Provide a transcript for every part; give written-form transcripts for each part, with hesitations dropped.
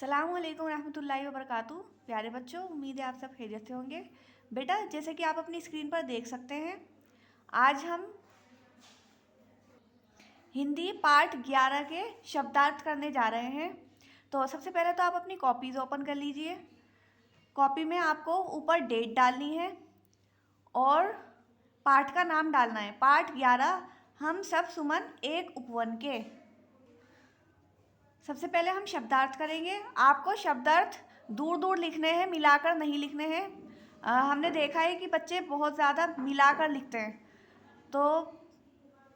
अस्सलामुअलैकुम रहमतुल्लाहि व बरकातुहू। प्यारे बच्चों, उम्मीद है आप सब खैरियत से होंगे। बेटा, जैसे कि आप अपनी स्क्रीन पर देख सकते हैं, आज हम हिंदी पाठ 11 के शब्दार्थ करने जा रहे हैं। तो सबसे पहले तो आप अपनी कॉपीज़ ओपन कर लीजिए। कॉपी में आपको ऊपर डेट डालनी है और पाठ का नाम डालना है। पाठ 11, हम सब सुमन एक उपवन के। सबसे पहले हम शब्दार्थ करेंगे। आपको शब्दार्थ दूर दूर लिखने हैं, मिलाकर नहीं लिखने हैं। हमने देखा है कि बच्चे बहुत ज़्यादा मिलाकर लिखते हैं, तो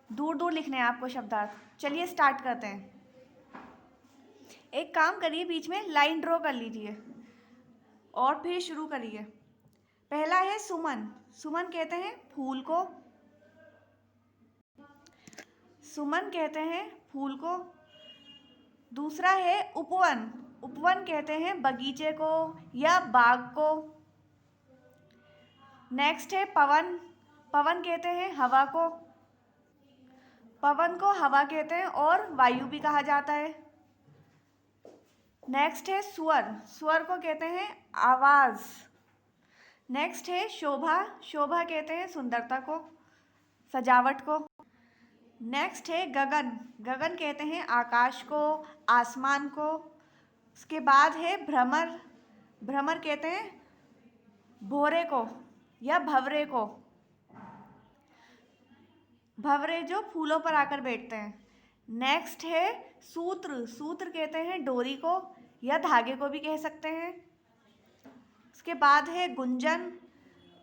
दूर दूर लिखने हैं आपको शब्दार्थ। चलिए स्टार्ट करते हैं। एक काम करिए, बीच में लाइन ड्रॉ कर लीजिए और फिर शुरू करिए। पहला है सुमन। सुमन कहते हैं फूल को। सुमन कहते हैं फूल को। दूसरा है उपवन। उपवन कहते हैं बगीचे को या बाग को। नेक्स्ट है पवन। पवन कहते हैं हवा को। पवन को हवा कहते हैं और वायु भी कहा जाता है। नेक्स्ट है स्वर। स्वर को कहते हैं आवाज़। नेक्स्ट है शोभा। शोभा कहते हैं सुंदरता को, सजावट को। नेक्स्ट है गगन। गगन कहते हैं आकाश को, आसमान को। उसके बाद है भ्रमर। भ्रमर कहते हैं भौरे को या भंवरे को। भंवरे जो फूलों पर आकर बैठते हैं। नेक्स्ट है सूत्र। सूत्र कहते हैं डोरी को या धागे को भी कह सकते हैं। उसके बाद है गुंजन।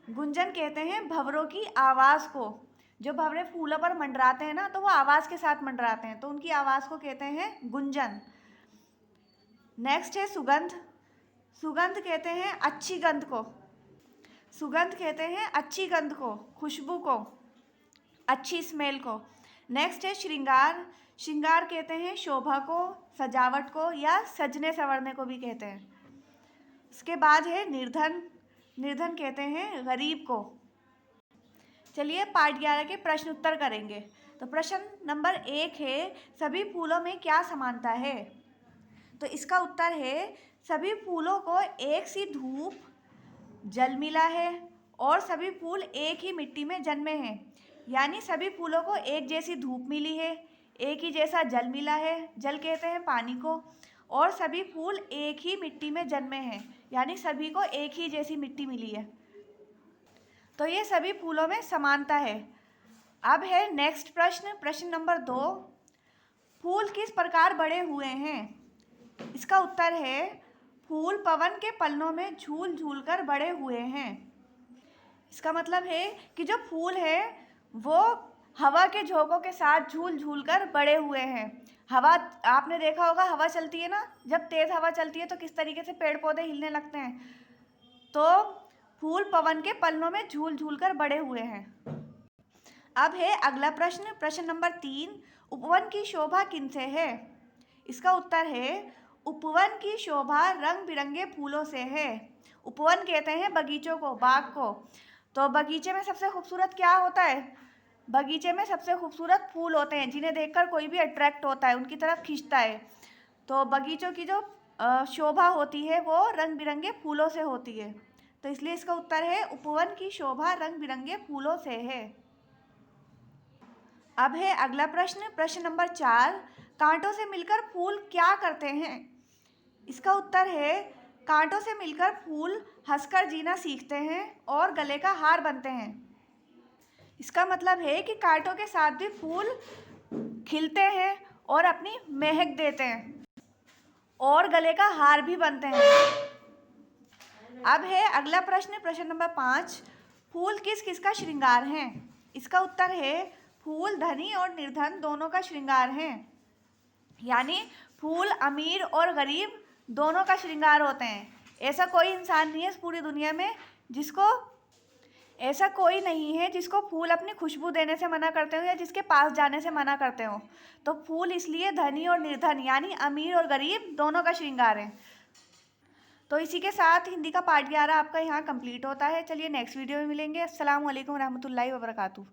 गुंजन कहते हैं भंवरों की आवाज़ को। जो भंवरे फूलों पर मंडराते हैं ना, तो वो आवाज़ के साथ मंडराते हैं, तो उनकी आवाज़ को कहते हैं गुंजन। नेक्स्ट है सुगंध। सुगंध कहते हैं अच्छी गंध को। सुगंध कहते हैं अच्छी गंध को, खुशबू को, अच्छी स्मेल को। नेक्स्ट है श्रृंगार। श्रृंगार कहते हैं शोभा को, सजावट को या सजने संवरने को भी कहते हैं। उसके बाद है निर्धन। निर्धन कहते हैं गरीब को। चलिए पाठ 11 के प्रश्न उत्तर करेंगे। तो प्रश्न नंबर 1 है, सभी फूलों में क्या समानता है? तो इसका उत्तर है, सभी फूलों को एक सी धूप, जल मिला है और सभी फूल एक ही मिट्टी में जन्मे हैं। यानी सभी फूलों को एक जैसी धूप मिली है, एक ही जैसा जल मिला है, जल कहते हैं पानी को, और सभी फूल एक ही मिट्टी में जन्मे हैं, यानी सभी को एक ही जैसी मिट्टी मिली है। तो ये सभी फूलों में समानता है। अब है नेक्स्ट प्रश्न, प्रश्न नंबर 2, फूल किस प्रकार बड़े हुए हैं? इसका उत्तर है, फूल पवन के पलनों में झूल झूल कर बड़े हुए हैं। इसका मतलब है कि जो फूल है वो हवा के झोंकों के साथ झूल झूल कर बड़े हुए हैं। हवा, आपने देखा होगा हवा चलती है ना, जब तेज़ हवा चलती है तो किस तरीके से पेड़ पौधे हिलने लगते हैं। तो फूल पवन के पलनों में झूल झूल कर बड़े हुए हैं। अब है अगला प्रश्न, प्रश्न नंबर 3, उपवन की शोभा किनसे है? इसका उत्तर है, उपवन की शोभा रंग बिरंगे फूलों से है। उपवन कहते हैं बगीचों को, बाग को। तो बगीचे में सबसे खूबसूरत क्या होता है? बगीचे में सबसे खूबसूरत फूल होते हैं, जिन्हें देखकर कोई भी अट्रैक्ट होता है, उनकी तरफ खींचता है। तो बगीचों की जो शोभा होती है वो रंग बिरंगे फूलों से होती है। तो इसलिए इसका उत्तर है, उपवन की शोभा रंग बिरंगे फूलों से है। अब है अगला प्रश्न, प्रश्न नंबर 4, कांटों से मिलकर फूल क्या करते हैं? इसका उत्तर है, कांटों से मिलकर फूल हंसकर जीना सीखते हैं और गले का हार बनते हैं। इसका मतलब है कि कांटों के साथ भी फूल खिलते हैं और अपनी महक देते हैं और गले का हार भी बनते हैं। अब है अगला प्रश्न, प्रश्न नंबर 5, फूल किस किस का श्रृंगार हैं? इसका उत्तर है, फूल धनी और निर्धन दोनों का श्रृंगार हैं। यानी फूल अमीर और गरीब दोनों का श्रृंगार होते हैं। ऐसा कोई इंसान नहीं है इस पूरी दुनिया में जिसको, ऐसा कोई नहीं है जिसको फूल अपनी खुशबू देने से मना करते हो या जिसके पास जाने से मना करते हो। तो फूल इसलिए धनी और निर्धन यानी अमीर और गरीब दोनों का श्रृंगार है। तो इसी के साथ हिंदी का पाठ 11 आपका यहाँ कंप्लीट होता है। चलिए नेक्स्ट वीडियो में मिलेंगे। अस्सलाम वालेकुम रहमतुल्लाहि व बरकातुहू।